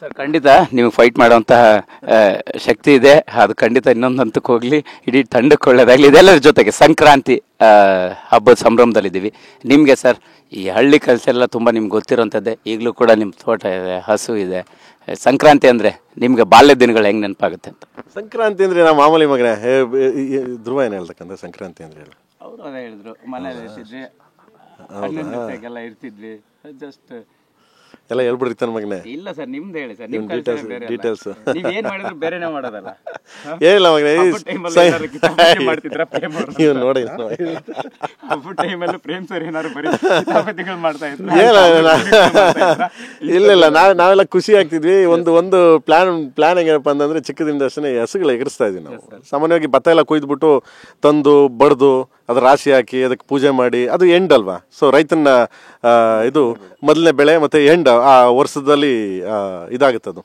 Sir ಖಂಡಿತ ನೀವು fight ಮಾಡೋಂತಹ ಶಕ್ತಿ ಇದೆ. ಅದು ಖಂಡಿತ ಇನ್ನೊಂದು ಹಂತಕ್ಕೆ ಹೋಗಲಿ, ಇಡೀ ತಂಡಕ್ಕೆ ಒಳ್ಳೇದಾಗಲಿ. ಇದೆಲ್ಲರ ಜೊತೆಗೆ ಸಂಕ್ರಾಂತಿ ಹಬ್ಬದ ಸಂಭ್ರಮದಲ್ಲಿದ್ದೀವಿ. ನಿಮಗೆ ಸರ್ ಈ ಹಳ್ಳಿ ಕೆಲಸ ಎಲ್ಲ ತುಂಬ ನಿಮ್ಗೆ ಗೊತ್ತಿರೋಂಥದ್ದೇ. ಈಗಲೂ ಕೂಡ ನಿಮ್ಮ ತೋಟ ಇದೆ, ಹಸು ಇದೆ. ಸಂಕ್ರಾಂತಿ ಅಂದರೆ ನಿಮಗೆ ಬಾಲ್ಯದ ದಿನಗಳು ಹೆಂಗೆ ನೆನಪಾಗುತ್ತೆ ಅಂತ? ಸಂಕ್ರಾಂತಿ ಅಂದರೆ ನಾವು ಮಾಮೂಲಿ ಮಗನೇ ಧ್ರುವ ಏನು ಹೇಳ್ತಕ್ಕಂಥ ಸಂಕ್ರಾಂತಿ ಅಂದರೆ ಹೇಳು. ಅವರು ಅದೇ ಹೇಳಿದ್ರು, ಮನೇಲಿ ಇರ್ತಿದ್ವಿ, ಎಲ್ಲ ಇರ್ತಿದ್ವಿ, ಜಸ್ಟ್ ಎಲ್ಲ ಹೇಳ್ಬಿಡ್ರಿ ತನ್ನ ಮಗನೇ. ಇಲ್ಲ ಸರ್, ನಿಮ್ದು ಹೇಳಿ ಸರ್, ನಿಮ್ಮ ಡೀಟೇಲ್ಸ್ ನೀವು ಏನು ಮಾಡಿದ್ರು ಬೇರೆನೇ ಮಾಡೋದಲ್ಲ. ಏನಿಲ್ಲ ಮಗನೇ, ನೀವು ನೋಡಿ ಹಬ್ಬದ ಟೈಮಲ್ಲಿ ಪ್ರೇಮ್ ಸರ್ ಏನಾದ್ರು ಬರೀ ಕಿತಾಪತಿಗಳು ಮಾಡ್ತಾ ಇದ್ರು. ಇಲ್ಲ ನಾವೆಲ್ಲ ಖುಷಿ ಆಗ್ತಿದ್ವಿ. ಒಂದು ಪ್ಲಾನ್ ಹೆಂಗಪ್ಪ ಅಂತಂದ್ರೆ ಚಿಕ್ಕದಿಂದ ಅಷ್ಟೇ ಹಸುಗಳು ಎಗರಿಸ್ತಾ ಇದ್ವಿ ನಾವು. ಸಾಮಾನ್ಯವಾಗಿ ಭತ್ತ ಎಲ್ಲ ಕೊಯ್ದುಬಿಟ್ಟು ತಂದು ಬಡ್ದು ಅದು ರಾಶಿ ಹಾಕಿ ಅದಕ್ಕೆ ಪೂಜೆ ಮಾಡಿ, ಅದು ಎಂಡ್ ಅಲ್ವಾ. ಸೊ ರೈತನ ಇದು ಮೊದಲನೇ ಬೆಳೆ ಮತ್ತು ಎಂಡ್ ಆ ವರ್ಷದಲ್ಲಿ ಇದಾಗುತ್ತೆ ಅದು.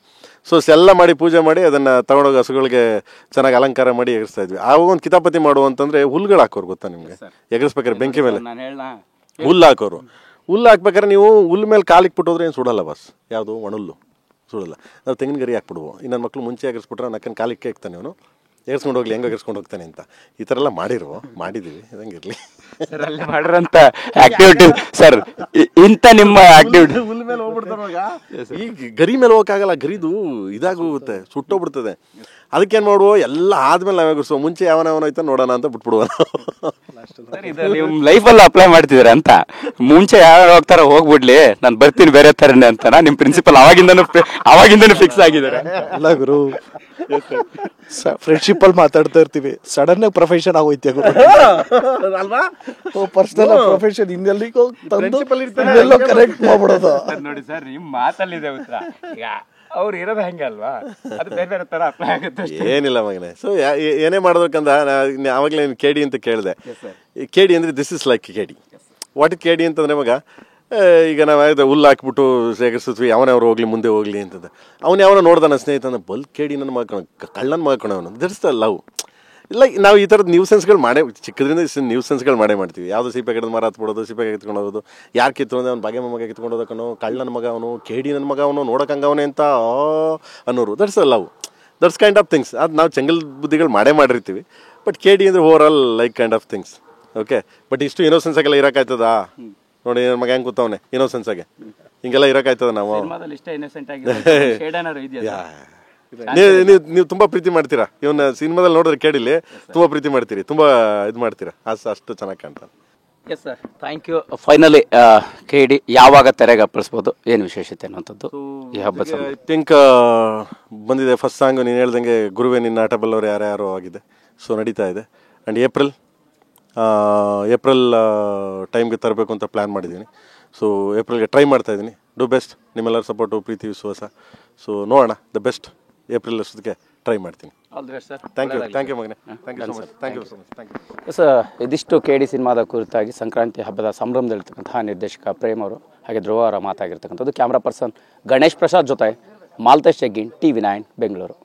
ಸೊ ಎಲ್ಲ ಮಾಡಿ ಪೂಜೆ ಮಾಡಿ ಅದನ್ನು ತಗೊಂಡೋಗಿ ಹಸುಗಳಿಗೆ ಚೆನ್ನಾಗಿ ಅಲಂಕಾರ ಮಾಡಿ ಎಗರಿಸ್ತಾ ಇದ್ವಿ. ಆವಾಗ ಒಂದು ಕಿತಾಪತಿ ಮಾಡುವಂತಂದ್ರೆ ಹುಲ್ಗಳು ಹಾಕೋರು, ಗೊತ್ತಾ ನಿಮಗೆ? ಎಗರಿಸ್ಬೇಕಾದ್ರೆ ಬೆಂಕಿ ಮೇಲೆ ಹುಲ್ಲು ಹಾಕೋರು. ಹುಲ್ಲು ಹಾಕ್ಬೇಕಾದ್ರೆ ನೀವು ಹುಲ್ಲು ಮೇಲೆ ಕಾಲಿಕ್ಬಿಟ್ಟು ಹೋದ್ರೆ ಏನು ಸುಡಲ್ಲ ಬಾಸ್, ಯಾವುದು ಒಣಹುಲ್ಲು ಸುಡಲ್ಲ. ನಾವು ತೆಂಗಿನ ಗರಿ ಹಾಕ್ಬಿಡುವು. ಇನ್ನು ನನ್ನ ಮಕ್ಕಳು ಮುಂಚೆ ಎಗರಿಸ್ಬಿಟ್ರೆ ನಕ್ಕನ ಕಾಲಿಕ್ಕೆ ಇಕ್ತಾನೆ ಅವನು, ಎಗರ್ಸ್ಕೊಂಡು ಹೋಗ್ಲಿ, ಹೆಂಗೆ ಎಗರ್ಸ್ಕೊಂಡು ಹೋಗ್ತಾನೆ ಅಂತ. ಈ ಥರ ಎಲ್ಲ ಮಾಡಿದ್ದೀವಿ. ಇದಂಗಿರಲಿ ಸರ್, ಅಲ್ಲಿ ಮಾಡಿರೋಂಥ ಆಕ್ಟಿವಿಟಿ ಸರ್, ಇಂಥ ನಿಮ್ಮ ಆಕ್ಟಿವಿಟಿ ಹುಲ್ ಮೇಲೆ ಹೋಗ್ಬಿಡ್ತಾರವಾಗ ಈ ಗರಿ ಮೇಲೆ ಹೋಗೋಕ್ಕಾಗಲ್ಲ, ಗರಿದು ಇದಾಗೋಗುತ್ತೆ, ಸುಟ್ಟೋಗ್ಬಿಡ್ತದೆ. ಅದಕ್ಕೇನು ಮಾಡುವ, ಎಲ್ಲ ಆದ್ಮೇಲೆ ನಾವು ಎಗರ್ಸುವ. ಮುಂಚೆ ಯಾವನ ಹೋಯ್ತಾ ನೋಡೋಣ ಅಂತ ಬಿಟ್ಬಿಡುವ. ನೀವು ಲೈಫಲ್ಲಿ ಅಪ್ಲೈ ಮಾಡ್ತಿದ್ದೀರ ಅಂತ? ಮುಂಚೆ ಯಾರು ಹೋಗ್ತಾರ ಹೋಗ್ಬಿಡ್ಲಿ, ನಾನು ಬರ್ತೀನಿ ಬೇರೆ ಥರನೇ ಅಂತನಾ ನಿಮ್ಮ ಪ್ರಿನ್ಸಿಪಲ್ ಅವಾಗಿಂದನೂ ಫಿಕ್ಸ್ ಆಗಿದ್ದಾರೆ? ಅಲ್ಲ ಗುರು, ಫ್ರೆಂಡ್ಶಿಪ್ ಅಲ್ಲಿ ಮಾತಾಡ್ತಾ ಇರ್ತೀವಿ, ಸಡನ್ ಆಗಿ ಪ್ರೊಫೆಷನ್ ಆಗೋಯ್ತು ಅಲ್ವಾ. ಪರ್ಸನಲ್ ಪ್ರೊಫೆಷನ್ ಇನ್ನೆಲ್ಲಿಗೋ ಇನ್ನೆಲ್ಲೋ ಕನೆಕ್ಟ್ ಮಾಡ್ಬಿಡೋದು. ನೋಡಿ ಸರ್, ನಿಮ್ಮ ಮಾತಲ್ಲಿದೆ ಉತ್ತರ. ಈಗ ಅವ್ರು ಇರೋದು ಹಂಗೆ ಅಲ್ವಾ, ಅದು ಬೇರೆ ಬೇರೆ ತರ ಅಪ್ಲೈ ಆಗುತ್ತೆ. ಏನಿಲ್ಲ ಮಗನೇ. ಸೊ ಏನೇ ಮಾಡೋದಕ್ಕಂದ ಆವಾಗಲೇ ಕೇಡಿ ಅಂತ ಕೇಳಿದೆ. ಕೇಡಿ ಅಂದರೆ ದಿಸ್ ಇಸ್ ಲೈಕ್ ಕೇಡಿ. ವಾಟ್ ಇಸ್ ಕೇಡಿ ಅಂತಂದ್ರೆ ಮಗ, ಈಗ ನಾವು ಹುಲ್ಲು ಹಾಕ್ಬಿಟ್ಟು ಸೇರಿಸಿದ್ವಿ, ಅವನವ್ರು ಹೋಗ್ಲಿ ಮುಂದೆ ಹೋಗ್ಲಿ ಅಂತಂದ. ಅವನು ಯಾವನ ನೋಡ್ದಾನ ಸ್ನೇಹಿತನ, ಬಲ್ ಕೇಡಿ ನನ್ನ ಮಗ, ಕಳ್ಳನ ಮಗ ಅವನು. That's the love. ಇಲ್ಲ, ನಾವು ಈ ಥರದ್ದು ನ್ಯೂಸೆನ್ಸ್ಗಳು ಚಿಕ್ಕದ್ರಿಂದ ನ್ಯೂಸೆನ್ಸ್ಗಳು ಮಾಡ್ತೀವಿ. ಯಾವುದು ಸೀಪೆ ಗಿಡದ ಮರ ಹತ್ಬಿಡೋದು, ಸೀಪೆ ಕಿತ್ಕೊಂಡು ಹೋಗೋದು, ಯಾರು ಕಿತ್ಕೊಂಡು ಅವ್ನು ಬಾಗೆ ಮಗ ಕಿತ್ಕೊಂಡು ಹೋದಕ್ಕನು, ಕಳ್ಳನ ಮಗ ಅವನು, ಕೇಡಿ ನನ್ನ ಮಗ ಅವನು, ನೋಡೋಕಂಗವನೇ ಅಂತ ಅನ್ನೋರು. That's the love. That's kind of things. ಅದು ನಾವು ಚೆಂಗಲ್ ಬುದ್ಧಿಗಳು ಮಾಡಿರ್ತೀವಿ. ಬಟ್ ಕೇಡಿ ಅಂದರೆ over all like kind of things. Okay, but ಇಷ್ಟು ಇನ್ನೋಸೆನ್ಸಾಗೆಲ್ಲ ಇರೋಕ್ಕಾಯ್ತದಾ? ನೋಡಿ ನನ್ನ ಮಗ ಹೆಂಗೆ ಕೂತವನೆ ಇನ್ನೋಸೆನ್ಸಾಗೆ, ಹಿಂಗೆಲ್ಲ ಇರೋಕ್ಕಾಯ್ತದ? ನಾವು ನೀವು ತುಂಬ ಪ್ರೀತಿ ಮಾಡ್ತೀರಾ ಇವನ್ನ. ಸಿನಿಮಾದಲ್ಲಿ ನೋಡಿದ್ರೆ ಕೇಳಿಲಿ ತುಂಬ ಪ್ರೀತಿ ಮಾಡ್ತೀರಿ, ತುಂಬ ಇದು ಮಾಡ್ತೀರಾ, ಅಷ್ಟು ಚೆನ್ನಾಗಿ ಕಾಣ್ತಾನೆ. Yes sir, thank you. Finally ಕೇಳಿ ಯಾವಾಗ ತೆರೆಗೆ ಅಪ್ಪಳಿಸ್ಬೋದು, ಏನು ವಿಶೇಷತೆ ಅನ್ನೋಂಥದ್ದು ಈ ಹಬ್ಬ? ಐ ಥಿಂಕ್ ಬಂದಿದೆ ಫಸ್ಟ್ ಸಾಂಗ್. ನೀನು ಹೇಳ್ದಂಗೆ ಗುರುವೇ ನಿನ್ನ ಆಟ ಬಲ್ಲವರು ಯಾರ್ಯಾರೋ ಆಗಿದೆ. ಸೊ ನಡೀತಾ ಇದೆ. ಆ್ಯಂಡ್ ಏಪ್ರಿಲ್ ಟೈಮ್ಗೆ ತರಬೇಕು ಅಂತ ಪ್ಲ್ಯಾನ್ ಮಾಡಿದ್ದೀನಿ. ಸೊ ಏಪ್ರಿಲ್ಗೆ ಟ್ರೈ ಮಾಡ್ತಾ ಇದ್ದೀನಿ. Do best. ನಿಮ್ಮೆಲ್ಲರ ಸಪೋರ್ಟು, ಪ್ರೀತಿ, ವಿಶ್ವಾಸ. ಸೊ ನೋಡೋಣ, ದ ಬೆಸ್ಟ್. ಏಪ್ರಿಲ್ ಅಷ್ಟೊತ್ತಿಗೆ ಟ್ರೈ ಮಾಡ್ತೀನಿ. All the best sir. Thank you ಮಗನೇ. Thank you so much. Sir, ಇದಿಷ್ಟು KD ಸಿನಿಮಾದ ಕುರಿತಾಗಿ ಸಂಕ್ರಾಂತಿ ಹಬ್ಬದ ಸಂಭ್ರಮದಲ್ಲಿರ್ತಕ್ಕಂತಹ ನಿರ್ದೇಶಕ ಪ್ರೇಮ್ ಅವರು ಹಾಗೆ ಧ್ರುವ ಅವರ ಮಾತಾಗಿರ್ತಕ್ಕಂಥದ್ದು. ಕ್ಯಾಮ್ರಾ ಪರ್ಸನ್ ಗಣೇಶ್ ಪ್ರಸಾದ್ ಜೊತೆ ಮಾಲ್ತೇಶ್ ಜಗ್ಗಿನ್, TV9 ಬೆಂಗಳೂರು.